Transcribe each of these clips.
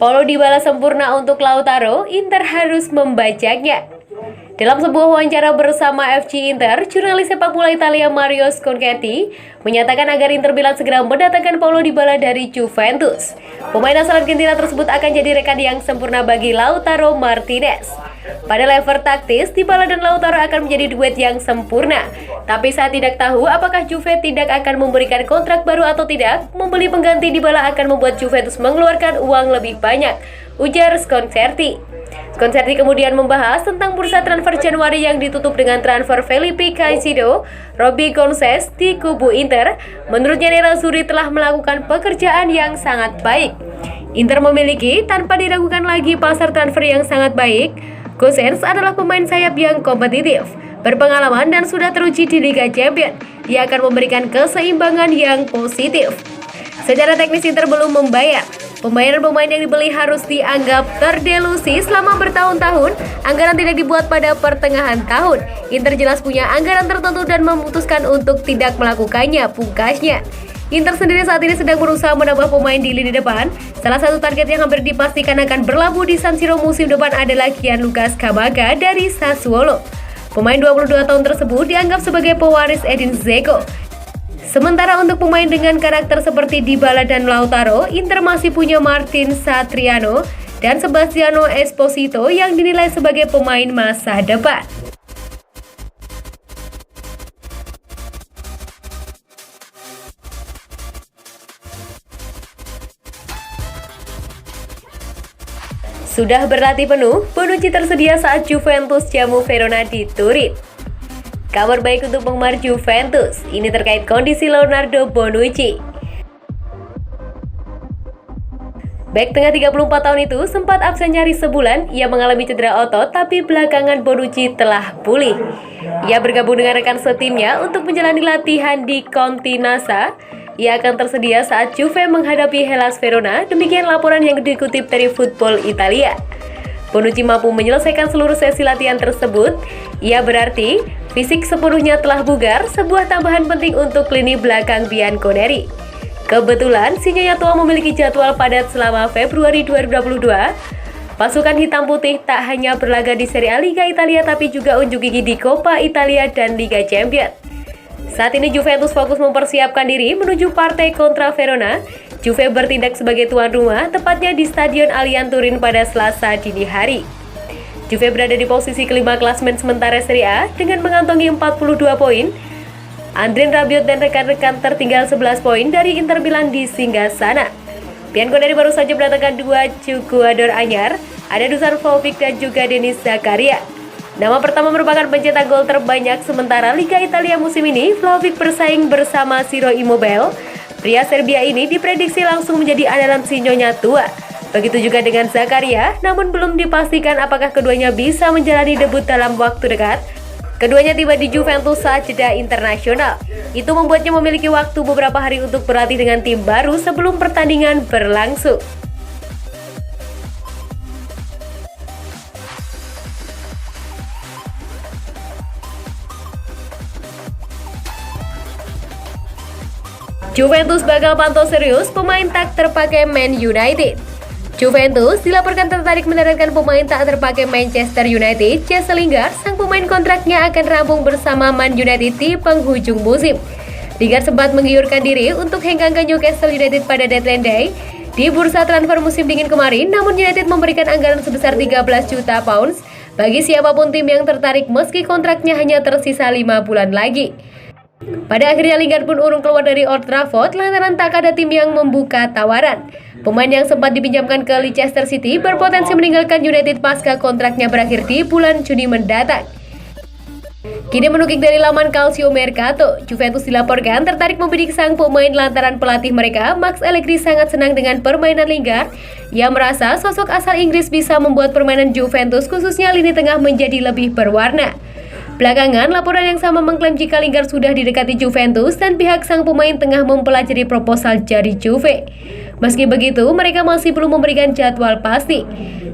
Paulo Dybala sempurna untuk Lautaro, Inter harus membajanya. Dalam sebuah wawancara bersama FC Inter, jurnalis sepak bola Italia Mario Sconcerti menyatakan agar Inter Milan segera mendatangkan Paulo Dybala dari Juventus. Pemain asal Argentina tersebut akan jadi rekan yang sempurna bagi Lautaro Martinez. Pada level taktis, Dybala dan Lautaro akan menjadi duet yang sempurna. Tapi saya tidak tahu apakah Juve tidak akan memberikan kontrak baru atau tidak. Membeli pengganti Dybala akan membuat Juventus mengeluarkan uang lebih banyak, ujar Sconcerti. Sconcerti kemudian membahas tentang bursa transfer Januari yang ditutup dengan transfer Felipe Caicedo, Robbie Gonçalves di kubu Inter. Menurutnya Nerazzurri telah melakukan pekerjaan yang sangat baik. Inter memiliki tanpa diragukan lagi pasar transfer yang sangat baik. Gosens adalah pemain sayap yang kompetitif, berpengalaman dan sudah teruji di Liga Champions. Dia akan memberikan keseimbangan yang positif. Secara teknis Inter belum membayar. Pembayaran pemain yang dibeli harus dianggap terdelusi selama bertahun-tahun. Anggaran tidak dibuat pada pertengahan tahun. Inter jelas punya anggaran tertentu dan memutuskan untuk tidak melakukannya, pungkasnya. Inter sendiri saat ini sedang berusaha menambah pemain di lini depan. Salah satu target yang hampir dipastikan akan berlabuh di San Siro musim depan adalah Gianluca Scamacca dari Sassuolo. Pemain 22 tahun tersebut dianggap sebagai pewaris Edin Dzeko. Sementara untuk pemain dengan karakter seperti Dybala dan Lautaro, Inter masih punya Martin Satriano dan Sebastiano Esposito yang dinilai sebagai pemain masa depan. Sudah berlatih penuh, Bonucci tersedia saat Juventus jamu Verona di Turin. Kabar baik untuk penggemar Juventus, ini terkait kondisi Leonardo Bonucci. Bek tengah 34 tahun itu sempat absen nyaris sebulan. Ia mengalami cedera otot, tapi belakangan Bonucci telah pulih. Ia bergabung dengan rekan setimnya untuk menjalani latihan di Continassa. Ia akan tersedia saat Juve menghadapi Hellas Verona, demikian laporan yang dikutip dari Football Italia. Bonucci mampu menyelesaikan seluruh sesi latihan tersebut. Ia berarti fisik sepenuhnya telah bugar, sebuah tambahan penting untuk lini belakang Bianconeri. Kebetulan, si Nyonya tua memiliki jadwal padat selama Februari 2022. Pasukan hitam putih tak hanya berlaga di Serie A Liga Italia, tapi juga unjuk gigi di Coppa Italia dan Liga Champions. Saat ini Juventus fokus mempersiapkan diri menuju partai kontra Verona. Juve bertindak sebagai tuan rumah, tepatnya di Stadion Allianz Turin pada Selasa dini hari. Juve berada di posisi kelima klasemen sementara Serie A dengan mengantongi 42 poin. Andrien Rabiot dan rekan-rekan tertinggal 11 poin dari Inter Milan di Singgasana. Bianconeri baru saja mendatangkan dua jugador anyar, ada Dusan Vlahovic dan juga Denis Zakaria. Nama pertama merupakan pencetak gol terbanyak sementara Liga Italia musim ini. Vlahovic bersaing bersama Ciro Immobile. Pria Serbia ini diprediksi langsung menjadi andalan si Nyonya tua. Begitu juga dengan Zakaria, namun belum dipastikan apakah keduanya bisa menjalani debut dalam waktu dekat. Keduanya tiba di Juventus saat jeda internasional. Itu membuatnya memiliki waktu beberapa hari untuk berlatih dengan tim baru sebelum pertandingan berlangsung. Juventus bakal pantau serius pemain tak terpakai Man United. Juventus dilaporkan tertarik mendatangkan pemain tak terpakai Manchester United, Jesse Lingard. Sang pemain kontraknya akan rampung bersama Man United di penghujung musim. Lingard sempat menggiurkan diri untuk hengkang ke Newcastle United pada deadline day di bursa transfer musim dingin kemarin, namun United memberikan anggaran sebesar 13 juta pounds bagi siapapun tim yang tertarik meski kontraknya hanya tersisa 5 bulan lagi. Pada akhirnya Lingard pun urung keluar dari Old Trafford lantaran tak ada tim yang membuka tawaran. Pemain yang sempat dipinjamkan ke Leicester City berpotensi meninggalkan United pasca kontraknya berakhir di bulan Juni mendatang. Kini menukik dari laman Calcio Mercato, Juventus dilaporkan tertarik membidik sang pemain lantaran pelatih mereka, Max Allegri, sangat senang dengan permainan Lingard. Ia merasa sosok asal Inggris bisa membuat permainan Juventus khususnya lini tengah menjadi lebih berwarna. Belakangan, laporan yang sama mengklaim jika Lingard sudah didekati Juventus dan pihak sang pemain tengah mempelajari proposal dari Juve. Meski begitu, mereka masih belum memberikan jadwal pasti.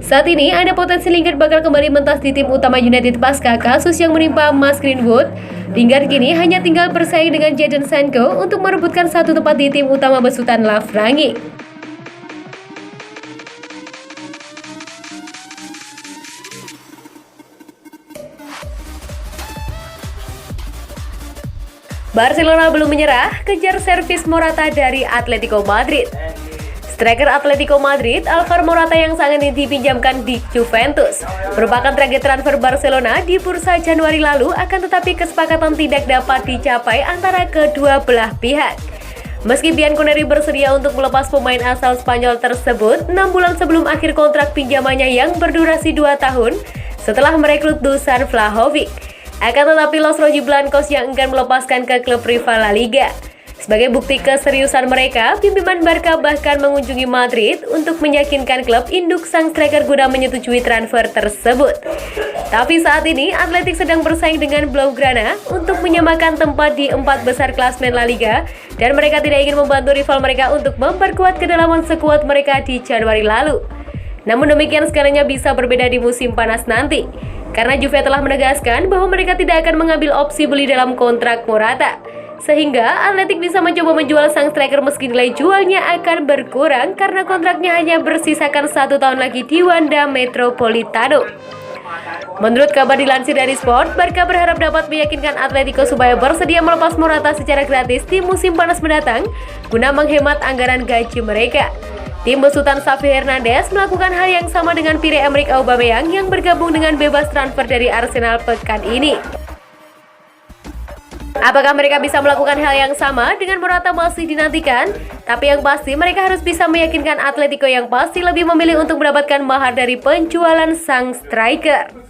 Saat ini, ada potensi Lingard bakal kembali mentas di tim utama United pasca kasus yang menimpa Mason Greenwood. Lingard kini hanya tinggal bersaing dengan Jadon Sancho untuk merebutkan satu tempat di tim utama besutan Lafrangi. Barcelona belum menyerah, kejar servis Morata dari Atletico Madrid. Striker Atletico Madrid, Alvaro Morata yang sangat dipinjamkan di Juventus, merupakan target transfer Barcelona di bursa Januari lalu, akan tetapi kesepakatan tidak dapat dicapai antara kedua belah pihak. Meski Bianconeri bersedia untuk melepas pemain asal Spanyol tersebut 6 bulan sebelum akhir kontrak pinjamannya yang berdurasi 2 tahun setelah merekrut Dusan Vlahovic. Akan tetapi Los Rojiblancos yang enggan melepaskan ke klub rival La Liga. Sebagai bukti keseriusan mereka, pimpinan Barca bahkan mengunjungi Madrid untuk meyakinkan klub induk sang striker guna menyetujui transfer tersebut. Tapi saat ini, Athletic sedang bersaing dengan Blaugrana untuk menyamakan tempat di 4 besar klasmen La Liga, dan mereka tidak ingin membantu rival mereka untuk memperkuat kedalaman skuad mereka di Januari lalu. Namun demikian skalanya bisa berbeda di musim panas nanti, karena Juve telah menegaskan bahwa mereka tidak akan mengambil opsi beli dalam kontrak Morata. Sehingga Athletic bisa mencoba menjual sang striker meski nilai jualnya akan berkurang karena kontraknya hanya bersisakan 1 tahun lagi di Wanda Metropolitano. Menurut kabar dilansir dari Sport, Barca berharap dapat meyakinkan Atletico supaya bersedia melepas Morata secara gratis di musim panas mendatang guna menghemat anggaran gaji mereka. Tim besutan Xavi Hernandez melakukan hal yang sama dengan Pierre-Emerick Aubameyang yang bergabung dengan bebas transfer dari Arsenal pekan ini. Apakah mereka bisa melakukan hal yang sama dengan Morata masih dinantikan? Tapi yang pasti mereka harus bisa meyakinkan Atletico yang pasti lebih memilih untuk mendapatkan mahar dari penjualan sang striker.